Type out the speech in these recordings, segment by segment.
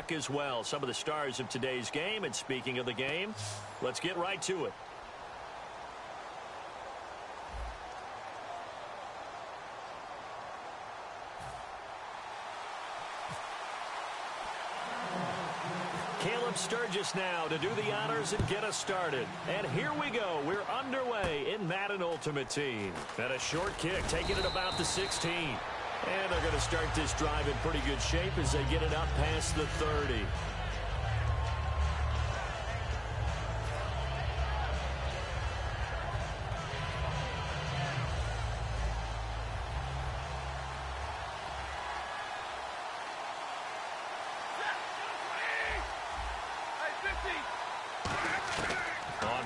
talk as well. Some of the stars of today's game. And speaking of the game, let's get right to it. Sturgis now to do the honors and get us started. And here we go. We're underway in Madden Ultimate Team. And a short kick, taking it about the 16. And they're going to start this drive in pretty good shape as they get it up past the 30.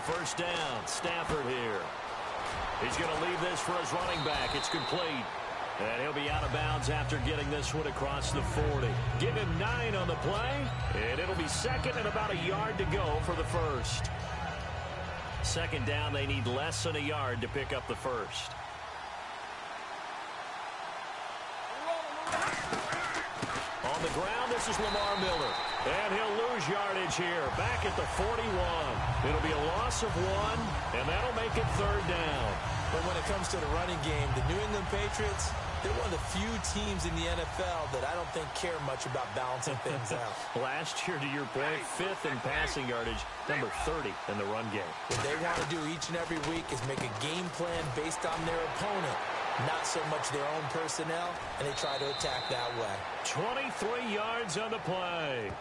First down, Stafford here. He's going to leave this for his running back. It's complete. And he'll be out of bounds after getting this one across the 40. Give him 9 on the play, and it'll be second and about a yard to go for the first. Second down, they need less than a yard to pick up the first. On the ground, this is Lamar Miller. And he'll lose yardage here, back at the 41. It'll be a loss of 1, and that'll make it third down. But when it comes to the running game, the New England Patriots, they're one of the few teams in the NFL that I don't think care much about balancing things out. Last year, to your point, 5th in passing yardage, number 30 in the run game. What they want to do each and every week is make a game plan based on their opponent, not so much their own personnel, and they try to attack that way. 23 yards on the play.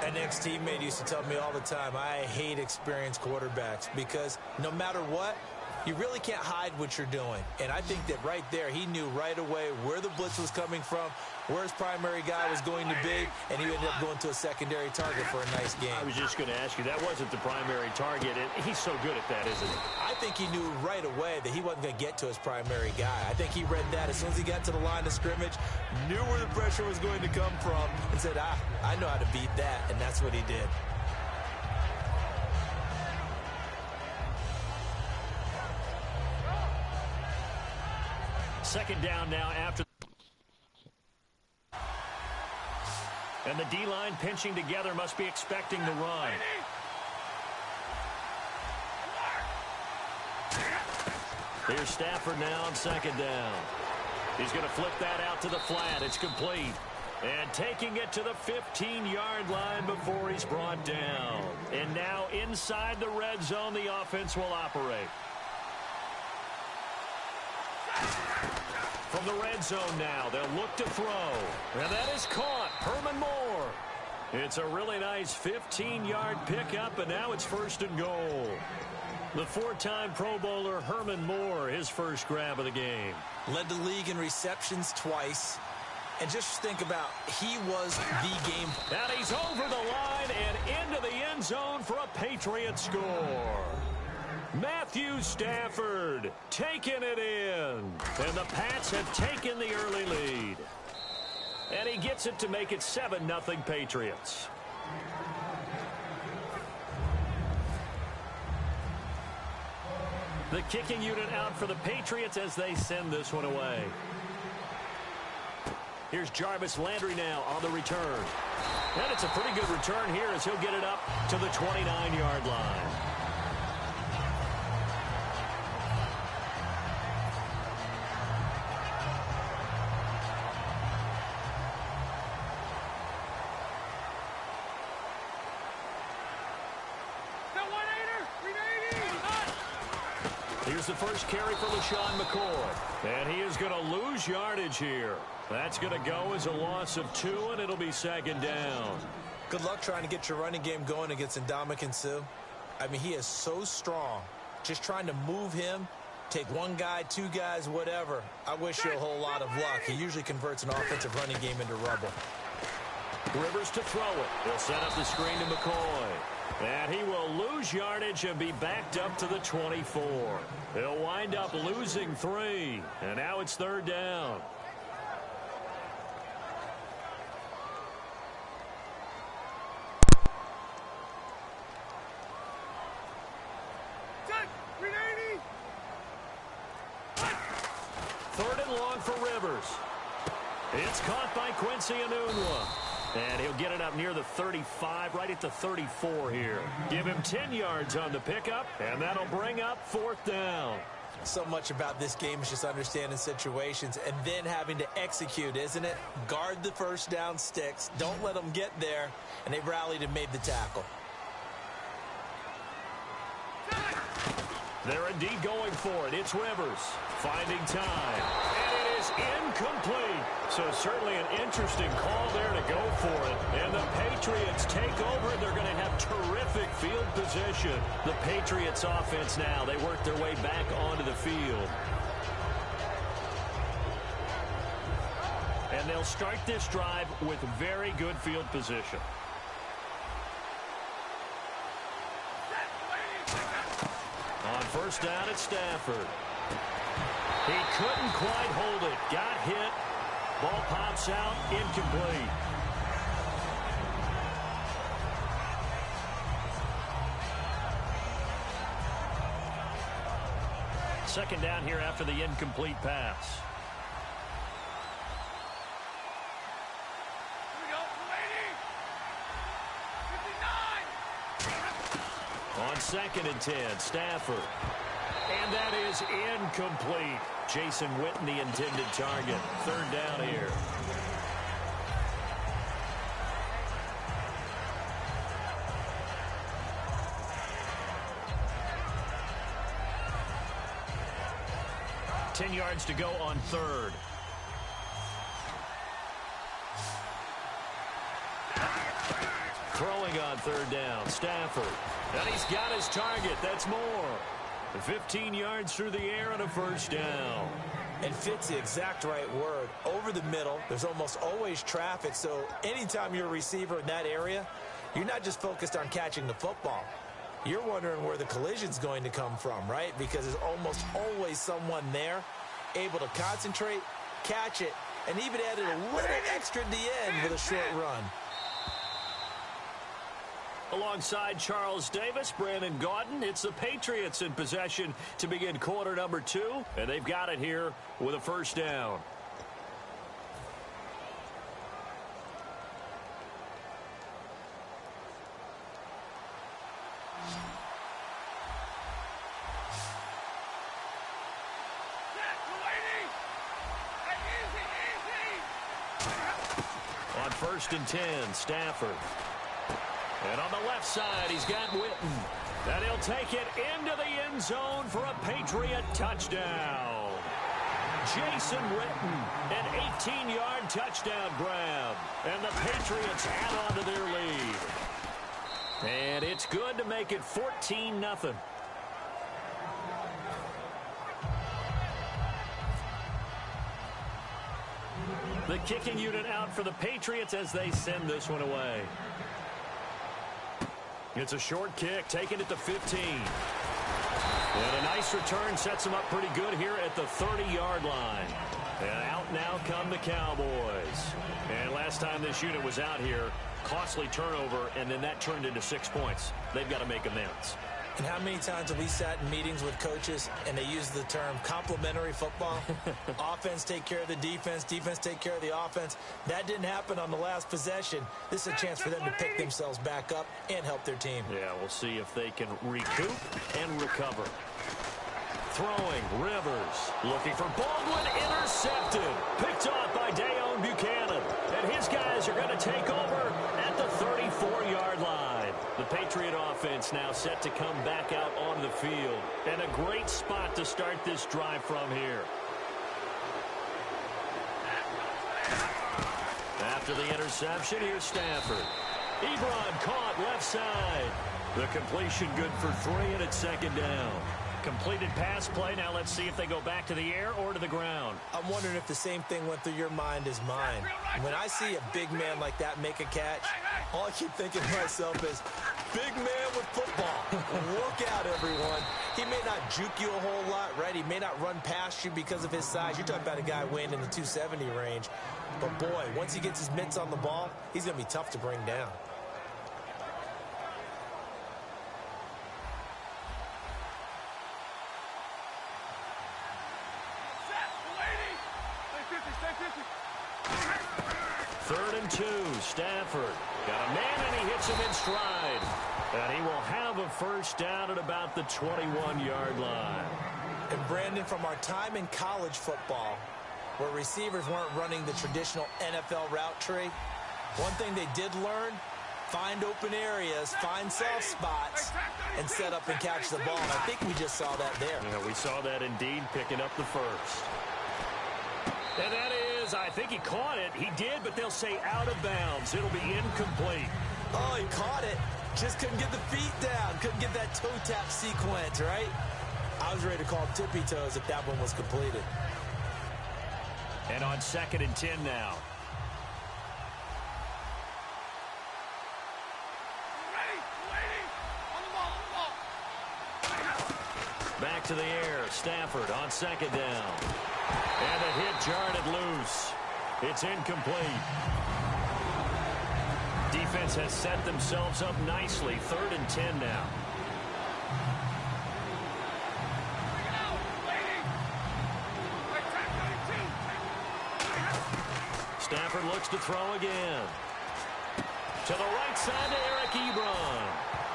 An ex-teammate used to tell me all the time, I hate experienced quarterbacks because no matter what, you really can't hide what you're doing. And I think that right there, he knew right away where the blitz was coming from, where his primary guy was going to be, and he ended up going to a secondary target for a nice game. I was just going to ask you, that wasn't the primary target. He's so good at that, isn't he? I think he knew right away that he wasn't going to get to his primary guy. I think he read that as soon as he got to the line of scrimmage, knew where the pressure was going to come from, and said, I know how to beat that, and that's what he did. Second down now after. And the D-line pinching together, must be expecting the run. Here's Stafford now on second down. He's going to flip that out to the flat. It's complete. And taking it to the 15-yard line before he's brought down. And now inside the red zone, the offense will operate. From the red zone now, they'll look to throw. And that is caught. Herman Moore. It's a really nice 15-yard pickup, and now it's first and goal. The 4-time Pro Bowler Herman Moore, his first grab of the game. Led the league in receptions twice. And just think about, he was the game. And he's over the line and into the end zone for a Patriot score. Matthew Stafford taking it in. And the Pats have taken the early lead. And he gets it to make it 7-0 Patriots. The kicking unit out for the Patriots as they send this one away. Here's Jarvis Landry now on the return. And it's a pretty good return here as he'll get it up to the 29-yard line. Here's the first carry for LaShawn McCoy. And he is going to lose yardage here. That's going to go as a loss of 2, and it'll be second down. Good luck trying to get your running game going against Ndamukong Suh. I mean, he is so strong. Just trying to move him, take one guy, 2 guys, whatever. I wish you a whole lot of luck. He usually converts an offensive running game into rubble. Rivers to throw it. He'll set up the screen to McCoy. And he will lose yardage and be backed up to the 24. He'll wind up losing 3. And now it's third down. Third and long for Rivers. It's caught by Quincy Enunwa. And he'll get it up near the 35, right at the 34 here. Give him 10 yards on the pickup, and that'll bring up 4th down. So much about this game is just understanding situations and then having to execute, isn't it? Guard the first down sticks. Don't let them get there. And they rallied and made the tackle. They're indeed going for it. It's Rivers finding time. And it is incomplete. So certainly an interesting call there to go for it. And the Patriots take over. They're going to have terrific field position. The Patriots offense now, they work their way back onto the field. And they'll start this drive with very good field position. On first down, it's Stafford. He couldn't quite hold it. Got hit. Ball pops out. Incomplete. Second down here after the incomplete pass. On 2nd and 10, Stafford. And that is incomplete. Jason Witten, the intended target. 3rd down here. Ten yards to go on 3rd. Throwing on 3rd down, Stafford. And he's got his target. That's more. 15 yards through the air and a first down. And fit's the exact right word. Over the middle, there's almost always traffic. So anytime you're a receiver in that area, you're not just focused on catching the football. You're wondering where the collision's going to come from, right? Because there's almost always someone there able to concentrate, catch it, and even added a little extra at the end with a short run. Alongside Charles Davis, Brandon Gaudin, it's the Patriots in possession to begin quarter number 2, and they've got it here with a first down. On 1st and 10, Stafford. And on the left side, he's got Witten. And he'll take it into the end zone for a Patriot touchdown. Jason Witten, an 18-yard touchdown grab. And the Patriots add on to their lead. And it's good to make it 14-0. The kicking unit out for the Patriots as they send this one away. It's a short kick, taking it to 15. And a nice return sets them up pretty good here at the 30-yard line. And out now come the Cowboys. And last time this unit was out here, costly turnover, and then that turned into 6 points. They've got to make amends. And how many times have we sat in meetings with coaches and they use the term complementary football? Offense take care of the defense, defense take care of the offense. That didn't happen on the last possession. This is a chance for them to pick themselves back up and help their team. Yeah, we'll see if they can recoup and recover. Throwing, Rivers, looking for Baldwin, intercepted. Picked off by Dayon Buchanan. And his guys are going to take over at the 34-yard line. The Patriot offense now set to come back out on the field. And a great spot to start this drive from here. After the interception, here's Stafford. Ebron caught left side. The completion good for 3, and it's 2nd down. Completed pass play. Now let's see if they go back to the air or to the ground. I'm wondering if the same thing went through your mind as mine. When I see a big man like that make a catch, all I keep thinking to myself is, big man with football. Look out, everyone. He may not juke you a whole lot, right? He may not run past you because of his size. You're talking about a guy weighing in the 270 range. But, boy, once he gets his mitts on the ball, he's going to be tough to bring down. 2. Stafford got a man, and he hits him in stride. And he will have a first down at about the 21-yard line. And Brandon, from our time in college football, where receivers weren't running the traditional NFL route tree, one thing they did learn: find open areas, find soft spots, and set up and catch the ball. And I think we just saw that there. Yeah, we saw that indeed, picking up the first. And that is, I think he caught it. He did, but they'll say out of bounds. It'll be incomplete. Oh, he caught it. Just couldn't get the feet down. Couldn't get that toe tap sequence, right? I was ready to call tippy toes if that one was completed. And on 2nd and 10 now. Back to the air. Stafford on 2nd down. And a hit jarred it loose. It's incomplete. Defense has set themselves up nicely. 3rd and 10 now. Stafford looks to throw again. To the right side to Eric Ebron.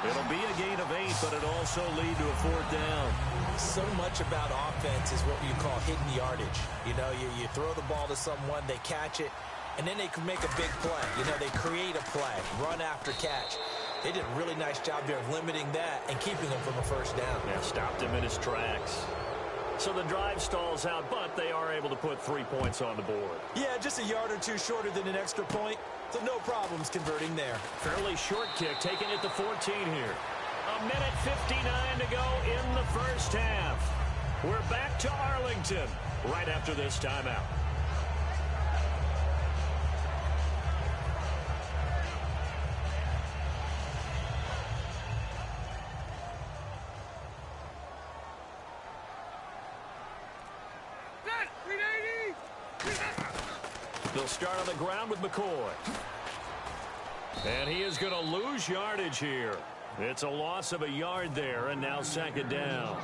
It'll be a gain of 8, but it'll also lead to a 4th down. So much about offense is what you call hidden yardage. You know, you throw the ball to someone, they catch it, and then they can make a big play. You know, they create a play, run after catch. They did a really nice job there of limiting that and keeping him from a first down. Yeah, stopped him in his tracks. So the drive stalls out, but they are able to put 3 points on the board. Yeah, just a yard or two shorter than an extra point, so no problems converting there. Fairly short kick, taking it to 14 here. A minute 59 to go in the first half. We're back to Arlington right after this timeout. They'll start on the ground with McCoy. And he is going to lose yardage here. It's a loss of a yard there, and now 2nd down.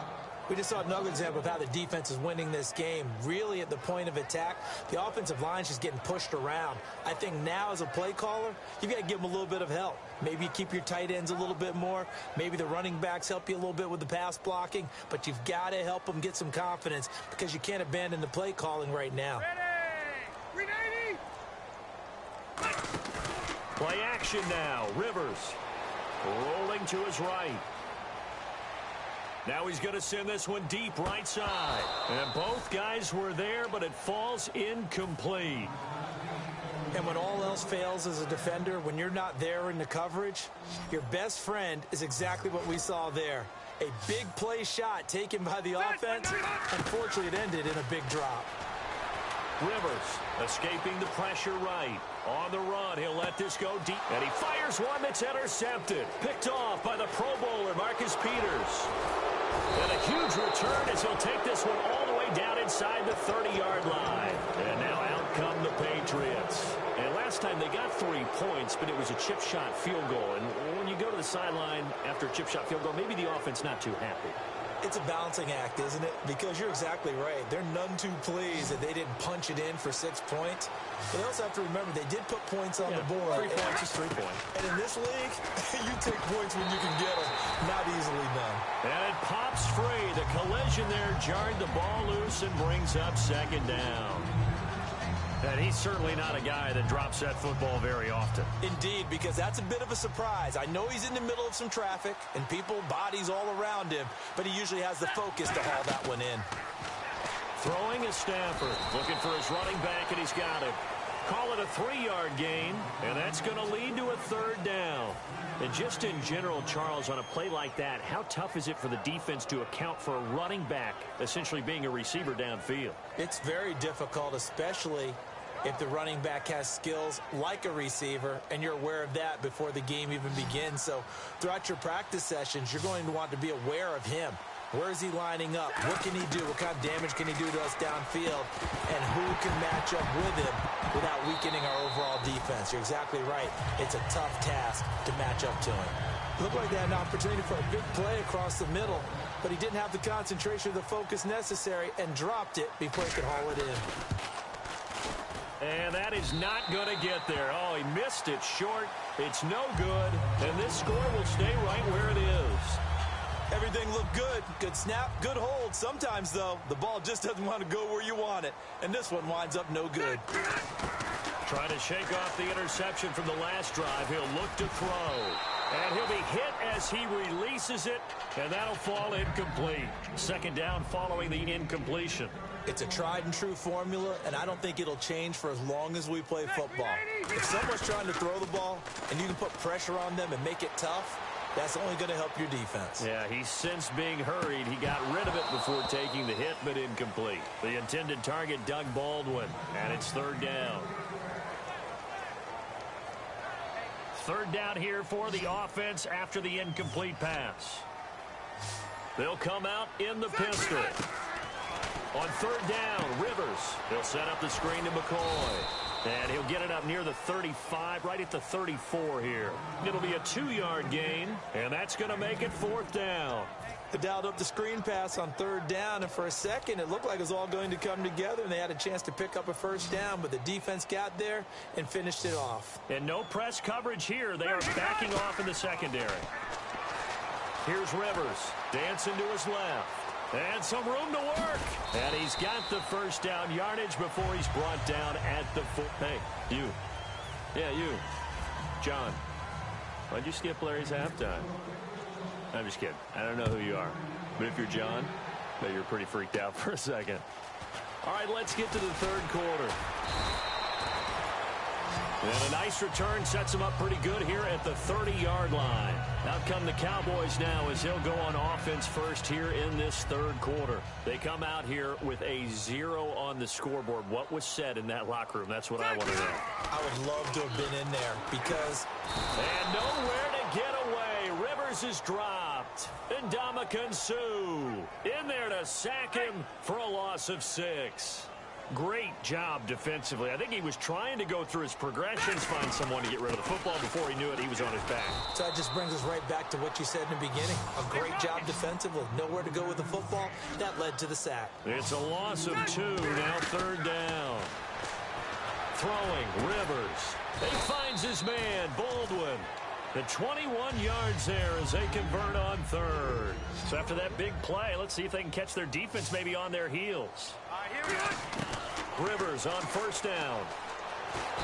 We just saw another example of how the defense is winning this game. Really at the point of attack, the offensive line's just getting pushed around. I think now as a play caller, you've got to give them a little bit of help. Maybe you keep your tight ends a little bit more. Maybe the running backs help you a little bit with the pass blocking. But you've got to help them get some confidence because you can't abandon the play calling right now. Play action now. Rivers rolling to his right. Now he's going to send this one deep right side. And both guys were there, but it falls incomplete. And when all else fails as a defender, when you're not there in the coverage, your best friend is exactly what we saw there. A big play shot taken by the offense. Unfortunately, it ended in a big drop. Rivers escaping the pressure right. On the run, he'll let this go deep. And he fires one that's intercepted. Picked off by the Pro Bowler, Marcus Peters. And a huge return as he'll take this one all the way down inside the 30-yard line. And now out come the Patriots. And last time they got 3 points, but it was a chip shot field goal. And when you go to the sideline after a chip shot field goal, maybe the offense not too happy. It's a balancing act, isn't it? Because you're exactly right. They're none too pleased that they didn't punch it in for 6 points. But they also have to remember they did put points on the board. 3 points is 3 points. And in this league, you take points when you can get them. Not easily done. And it pops free. The collision there jarred the ball loose and brings up 2nd down. And he's certainly not a guy that drops that football very often. Indeed, because that's a bit of a surprise. I know he's in the middle of some traffic and people, bodies all around him, but he usually has the focus to haul that one in. Throwing is Stafford, looking for his running back, and he's got him. Call it a 3-yard gain, and that's going to lead to a 3rd down. And just in general, Charles, on a play like that, how tough is it for the defense to account for a running back essentially being a receiver downfield? It's very difficult, especially if the running back has skills like a receiver, and you're aware of that before the game even begins. So throughout your practice sessions, you're going to want to be aware of him. Where is he lining up? What can he do? What kind of damage can he do to us downfield? And who can match up with him without weakening our overall defense? You're exactly right. It's a tough task to match up to him. Looked like they had an opportunity for a big play across the middle, but he didn't have the concentration or the focus necessary and dropped it before he could haul it in. And that is not going to get there. Oh, he missed it short. It's no good. And this score will stay right where it is. Everything looked good. Good snap, good hold. Sometimes, though, the ball just doesn't want to go where you want it. And this one winds up no good. Trying to shake off the interception from the last drive. He'll look to throw. And he'll be hit as he releases it. And that'll fall incomplete. Second down following the incompletion. It's a tried-and-true formula, and I don't think it'll change for as long as we play football. If someone's trying to throw the ball and you can put pressure on them and make it tough, that's only going to help your defense. Yeah, he's since being hurried. He got rid of it before taking the hit, but incomplete. The intended target, Doug Baldwin, and it's third down. Third down here for the offense after the incomplete pass. They'll come out in the pistol. On third down, Rivers. He'll set up the screen to McCoy. And he'll get it up near the 35, right at the 34 here. It'll be a 2-yard gain, and that's going to make it fourth down. They dialed up the screen pass on third down, and for a second, it looked like it was all going to come together, and they had a chance to pick up a first down, but the defense got there and finished it off. And no press coverage here. They are backing off in the secondary. Here's Rivers, dancing to his left. And some room to work. And he's got the first down yardage before he's brought down at the foot. Hey, you. Yeah, you. John, why'd you skip Larry's halftime? I'm just kidding. I don't know who you are. But if you're John, I bet you're pretty freaked out for a second. All right, let's get to the third quarter. And a nice return sets him up pretty good here at the 30-yard line. Out come the Cowboys now as they'll go on offense first here in this third quarter. They come out here with a 0 on the scoreboard. What was said in that locker room? That's what I want to know. I would love to have been in there because... And nowhere to get away. Rivers is dropped. And Ndamukong Suh in there to sack him for a loss of 6. Great job defensively. I think he was trying to go through his progressions, find someone to get rid of the football. Before he knew it, he was on his back. So that just brings us right back to what you said in the beginning. A great job defensively. Nowhere to go with the football. That led to the sack. It's a loss of 2. Now third down. Throwing, Rivers. He finds his man, Baldwin. The 21 yards there as they convert on third. So after that big play, let's see if they can catch their defense maybe on their heels. Here we go. Rivers on first down.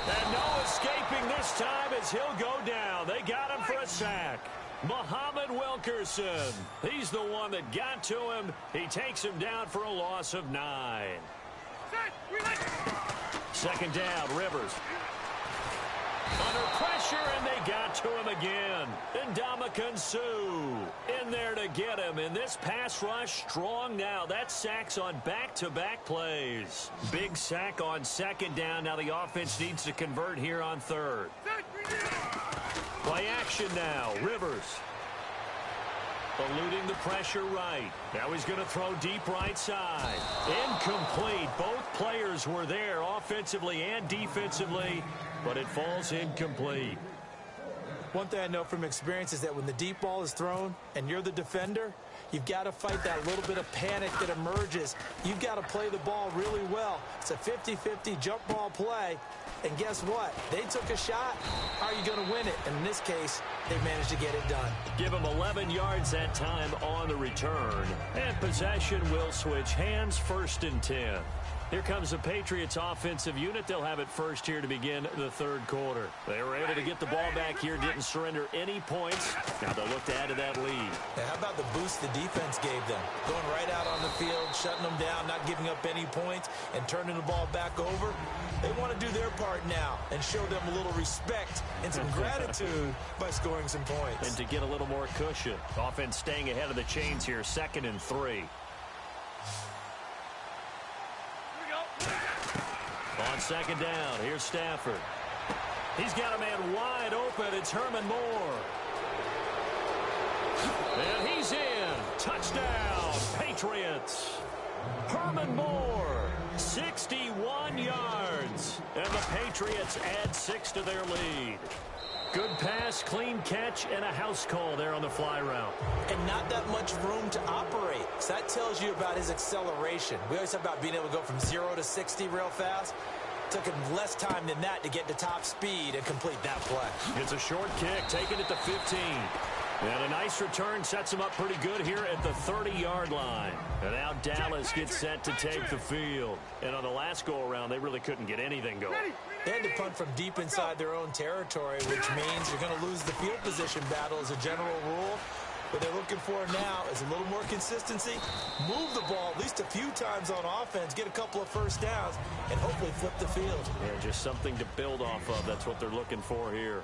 And no escaping this time as he'll go down. They got him for a sack. Muhammad Wilkerson. He's the one that got to him. He takes him down for a loss of 9. Second down, Rivers. Under pressure, and they got to him again. Ndamukong Suh in there to get him. And this pass rush strong now. That sack's on back-to-back plays. Big sack on second down. Now the offense needs to convert here on third. Play action now. Rivers. Eluding the pressure right. Now he's going to throw deep right side. Incomplete. Both players were there offensively and defensively, but it falls incomplete. One thing I know from experience is that when the deep ball is thrown and you're the defender, you've got to fight that little bit of panic that emerges. You've got to play the ball really well. It's a 50-50 jump ball play. And guess what? They took a shot. How are you going to win it? And in this case, they managed to get it done. Give them 11 yards that time on the return. And possession will switch hands, 1st and 10. Here comes the Patriots offensive unit. They'll have it first here to begin the third quarter. They were able to get the ball back here, didn't surrender any points. Now they'll look to add to that lead. Now, how about the boost the defense gave them? Going right out on the field, shutting them down, not giving up any points, and turning the ball back over. They want to do their part now and show them a little respect and some gratitude by scoring some points. And to get a little more cushion. Offense staying ahead of the chains here, 2nd and 3. On second down, here's Stafford. He's got a man wide open. It's Herman Moore. And he's in. Touchdown, Patriots. Herman Moore, 61 yards. And the Patriots add 6 to their lead. Good pass, clean catch, and a house call there on the fly route. And not that much room to operate. So that tells you about his acceleration. We always talk about being able to go from 0 to 60 real fast. Took him less time than that to get to top speed and complete that play. It's a short kick, taking it to 15. And a nice return sets him up pretty good here at the 30-yard line. And now Dallas gets set to take the field. And on the last go-around, they really couldn't get anything going. They had to punt from deep inside their own territory, which means you're going to lose the field position battle as a general rule. What they're looking for now is a little more consistency, move the ball at least a few times on offense, get a couple of first downs, and hopefully flip the field. Yeah, just something to build off of. That's what they're looking for here.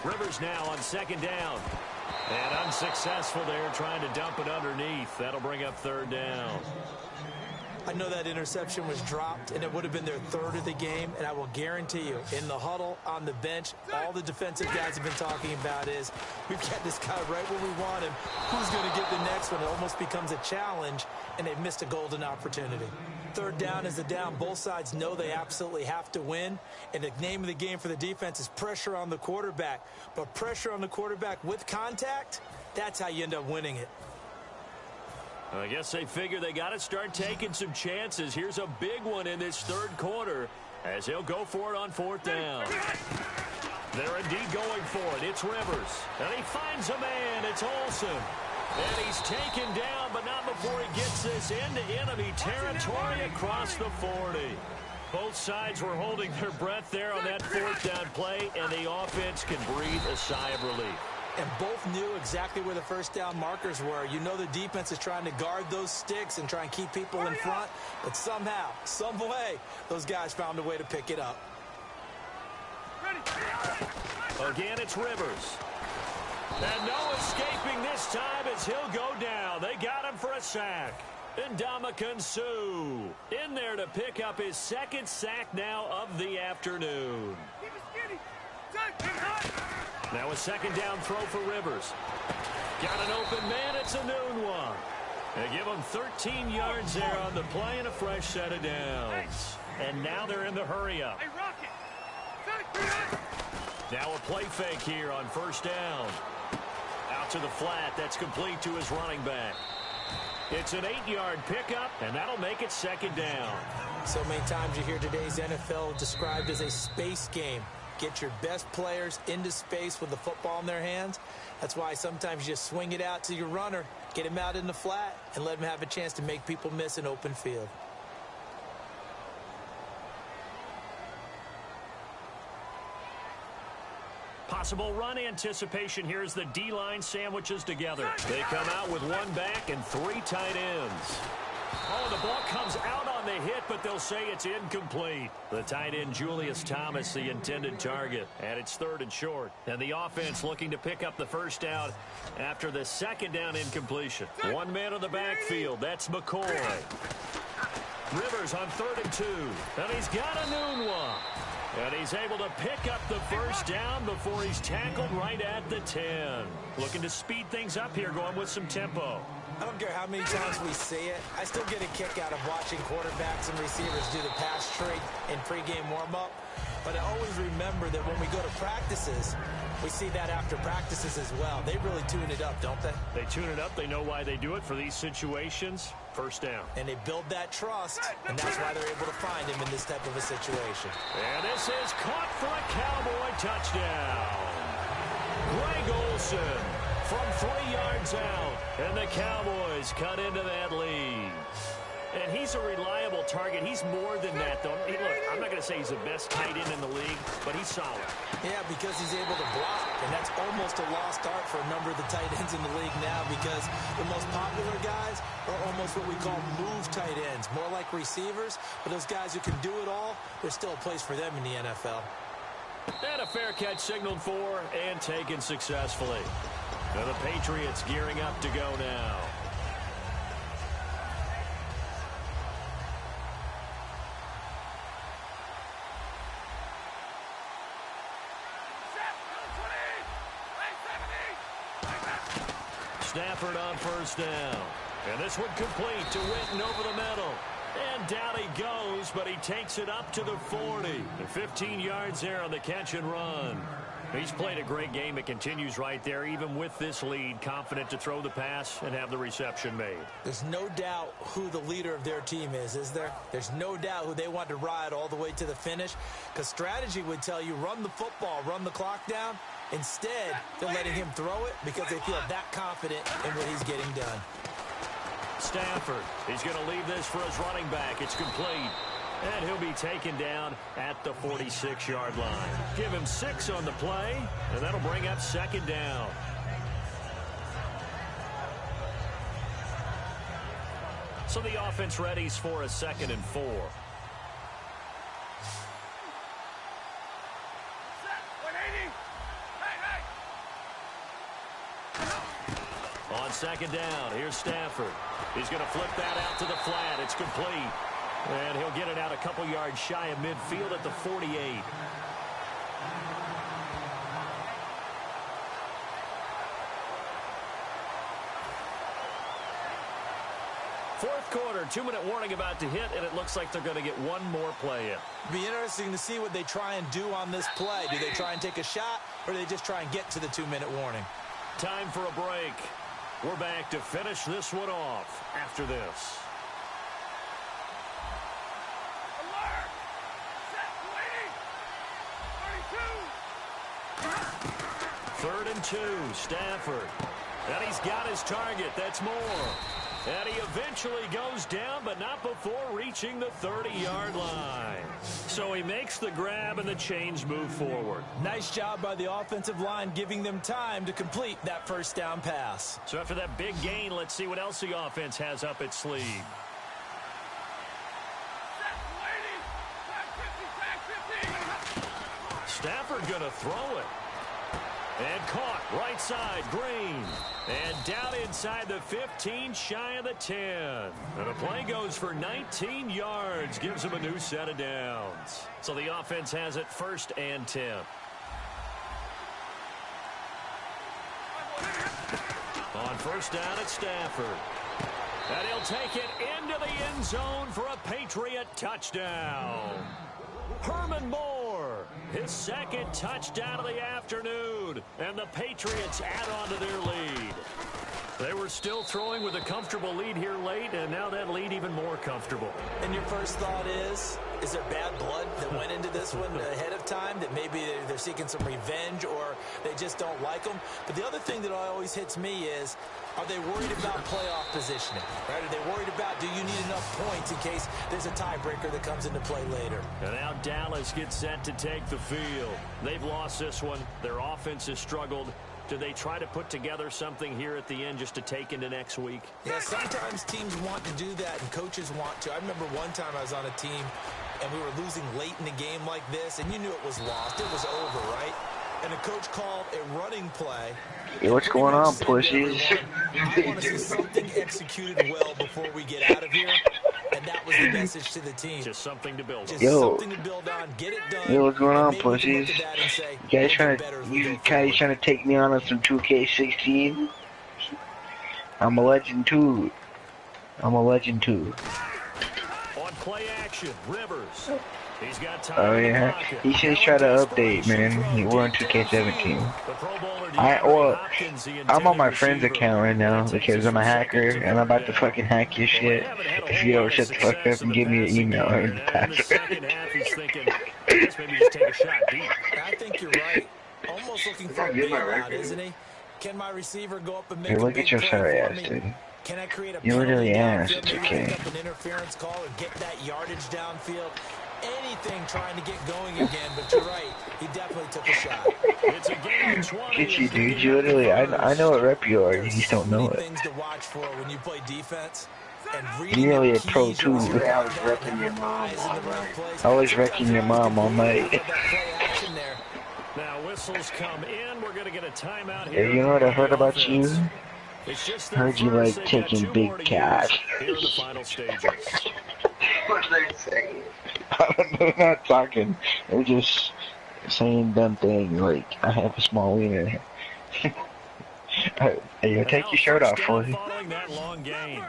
Rivers now on second down. And unsuccessful there, trying to dump it underneath. That'll bring up third down. I know that interception was dropped, and it would have been their third of the game, and I will guarantee you, in the huddle, on the bench, all the defensive guys have been talking about is, we've got this guy right where we want him. Who's going to get the next one? It almost becomes a challenge, and they've missed a golden opportunity. Third down is the down. Both sides know they absolutely have to win, and the name of the game for the defense is pressure on the quarterback. But pressure on the quarterback with contact, that's how you end up winning it. I guess they figure they got to start taking some chances. Here's a big one in this third quarter as he'll go for it on fourth down. They're indeed going for it. It's Rivers. And he finds a man. It's Olsen. And he's taken down, but not before he gets this into enemy territory across the 40. Both sides were holding their breath there on that fourth down play, and the offense can breathe a sigh of relief. And both knew exactly where the first down markers were. You know the defense is trying to guard those sticks and try and keep people in front. But somehow, some way, those guys found a way to pick it up. Again, it's Rivers. And no escaping this time as he'll go down. They got him for a sack. And Ndamukong Suh in there to pick up his second sack now of the afternoon. Now a second down throw for Rivers. Got an open man. It's a noon one. They give him 13 yards there on the play and a fresh set of downs. And now they're in the hurry-up. Now a play fake here on first down. Out to the flat. That's complete to his running back. It's an 8-yard pickup, and that'll make it second down. So many times you hear today's NFL described as a space game. Get your best players into space with the football in their hands. That's why sometimes you just swing it out to your runner, get him out in the flat, and let him have a chance to make people miss an open field. Possible run anticipation here as the D-line sandwiches together. They come out with one back and three tight ends. Oh, the ball comes out on the hit, but they'll say it's incomplete. The tight end, Julius Thomas, the intended target. And it's third and short. And the offense looking to pick up the first down after the second down incompletion. One man on the backfield. That's McCoy. Rivers on 3rd and 2. And he's got a noon one. And he's able to pick up the first down before he's tackled right at the 10. Looking to speed things up here, going with some tempo. I don't care how many times we see it. I still get a kick out of watching quarterbacks and receivers do the pass tree in pregame warm-up. But I always remember that when we go to practices, we see that after practices as well. They really tune it up, don't they? They tune it up. They know why they do it for these situations. First down. And they build that trust, and that's why they're able to find him in this type of a situation. And this is caught for a Cowboy touchdown. Greg Olsen from 3 yards out, and the Cowboys cut into that lead. And he's a reliable target. He's more than that, though. Hey, look, I'm not going to say he's the best tight end in the league, but he's solid. Yeah, because he's able to block, and that's almost a lost art for a number of the tight ends in the league now, because the most popular guys are almost what we call move tight ends, more like receivers. But those guys who can do it all, there's still a place for them in the NFL. And a fair catch signaled for and taken successfully. Now the Patriots gearing up to go now. Stafford on first down. And this one complete to Witten over the middle. And down he goes, but he takes it up to the 40. And 15 yards there on the catch and run. He's played a great game. It continues right there, even with this lead, confident to throw the pass and have the reception made. There's no doubt who the leader of their team is there? There's no doubt who they want to ride all the way to the finish, because strategy would tell you run the football, run the clock down. Instead, they're letting him throw it because they feel that confident in what he's getting done. Stafford, he's going to leave this for his running back. It's complete. And he'll be taken down at the 46-yard line. Give him 6 on the play, and that'll bring up second down. So the offense readies for a 2nd and 4. On 2nd down, here's Stafford. He's going to flip that out to the flat. It's complete. And he'll get it out a couple yards shy of midfield at the 48. Fourth quarter, 2-minute warning about to hit, and it looks like they're going to get one more play in. Be interesting to see what they try and do on this play. Do they try and take a shot, or do they just try and get to the 2-minute warning? Time for a break. We're back to finish this one off after this. Alert! Set, waiting! 32! 3rd and 2, Stafford. And he's got his target. That's more. And he eventually goes down, but not before reaching the 30-yard line. So he makes the grab, and the chains move forward. Nice job by the offensive line, giving them time to complete that first down pass. So after that big gain, let's see what else the offense has up its sleeve. Set, waiting! Tag 50, tag 50! Stafford going to throw it. And caught right side, Green. And down inside the 15, shy of the 10. And the play goes for 19 yards, gives him a new set of downs. So the offense has it 1st and 10. On 1st down, it's Stafford. And he'll take it into the end zone for a Patriot touchdown. Herman Moore, his 2nd touchdown of the afternoon, and the Patriots add on to their lead. They were still throwing with a comfortable lead here late, and now that lead even more comfortable. And your first thought is there bad blood that went into this one ahead of time, that maybe they're seeking some revenge or they just don't like them? But the other thing that always hits me is, are they worried about playoff positioning? Right? Are they worried about, do you need enough points in case there's a tiebreaker that comes into play later? And now Dallas gets set to take the field. They've lost this one. Their offense has struggled. Do they try to put together something here at the end just to take into next week? Yeah, sometimes teams want to do that and coaches want to. I remember one time I was on a team and we were losing late in the game like this, and you knew it was lost. It was over, right? And a coach called a running play. Hey, what's going on, pussies? I want to see something executed well before we get out of here. And that was the message to the team. Just something to build on. Just Yo. something to build on. Get it done. Yo, what's going on, And maybe we can look pussies? at that and say, You guys we'll do better as we go forward. trying to take me on some 2K16? I'm a legend too. I'm a legend too. On play action, Rivers. He's got time Oh in the yeah, pocket. he should try to update, man. We're on 2K17. The Pro Bowler Well, Hopkins, the I'm on my intended friend's receiver. account right now because I'm a hacker and I'm about to fucking hack your shit. If you don't shut the fuck up and give me an email or And in the password. second half, he's thinking, I guess maybe just take a shot deep. I think you're right. Almost looking for a bailout, isn't he? Can my receiver go up and make Hey, a look big at your play sorry for ass, me? dude. Can I create a You literally penalty asked, downfield, it's maybe okay. pick up an interference call or get that yardage downfield? Anything trying to get going again, but you're right. He definitely took a shot. It's a game of 20. Get you, dude. You literally, I know what rep you are. You just don't know There's so it. many things to watch for when you play defense. And You're nearly a keys pro once too. you're I out was there, repping your mom eyes in the all right night. place. I was wrecking your mom all night. That play action there. Now whistles come in. We're going to get a timeout Hey, here. you know what I heard about you? It's just Heard you first. like They've got taking 2 big more to cash. use here in the final stages. What did I say? I'm not talking. They're just saying dumb things like, I have a small wiener. Hey, yo, take your shirt off, First down boy. following that long gain.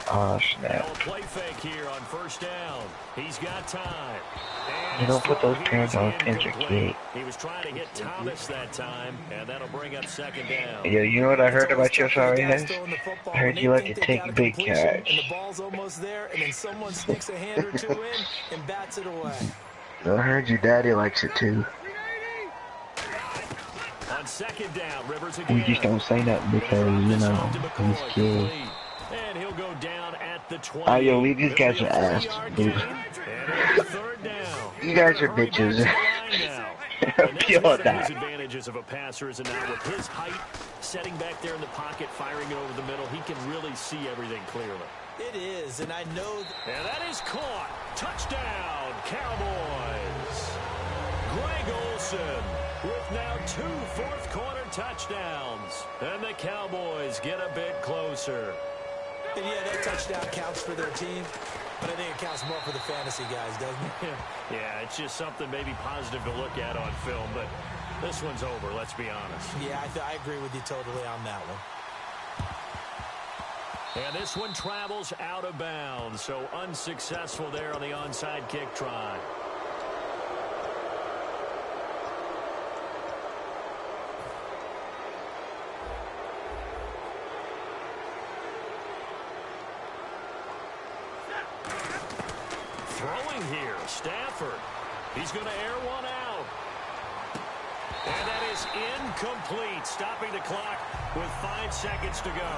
Oh, Oh, Now snap. a play fake here on first down. He's got time. And You don't his put those throw parents here on is attention, incomplete. kid. He was trying to hit Thomas that time, and that'll bring up second down. Yeah, you know what I It's heard always about your tough for the sorry guys ass? throwing the football I when heard they you like think to they got a take big completion and the catch. ball's almost there, and then someone sneaks a hand or two in and bats it away. I heard your daddy likes it too. On second down, Rivers We again. just don't say that Gonna because, drop you this know, off to he's McCoy, scared. complete. And he'll go down at the 20. Oh, yo, leave these It'll guys be a are ass. 3-yard Dude. gain, and it'll be third down. You guys They're are gonna hurry back to bitches. the line now. And that's Pure one of that. his advantages of a passer is now with his height, setting back there in the pocket, firing it over the middle, he can really see everything clearly. It is, and I know... And that is caught. Touchdown, Cowboys. Greg Olsen with now 2 fourth-quarter touchdowns. And the Cowboys get a bit closer. And yeah, that touchdown counts for their team, but I think it counts more for the fantasy guys, doesn't it? Yeah, it's just something maybe positive to look at on film, but this one's over, let's be honest. Yeah, I agree with you totally on that one. And this one travels out of bounds, so unsuccessful there on the onside kick try. Throwing here, Stafford. He's going to air one out. And that is incomplete, stopping the clock with 5 seconds to go.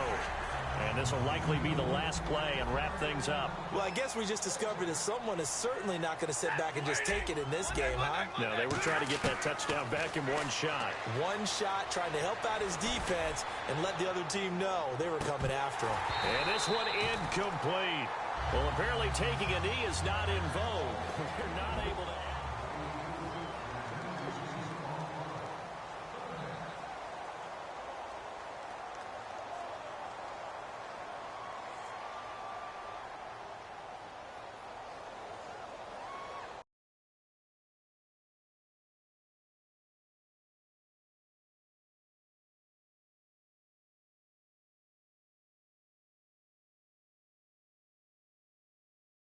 And this will likely be the last play and wrap things up. Well, I guess we just discovered that someone is certainly not going to sit back and just take it in this game, huh? No, they were trying to get that touchdown back in one shot. One shot, trying to help out his defense and let the other team know they were coming after him. And this one incomplete. Well, apparently taking a knee is not in vogue. They're not able to...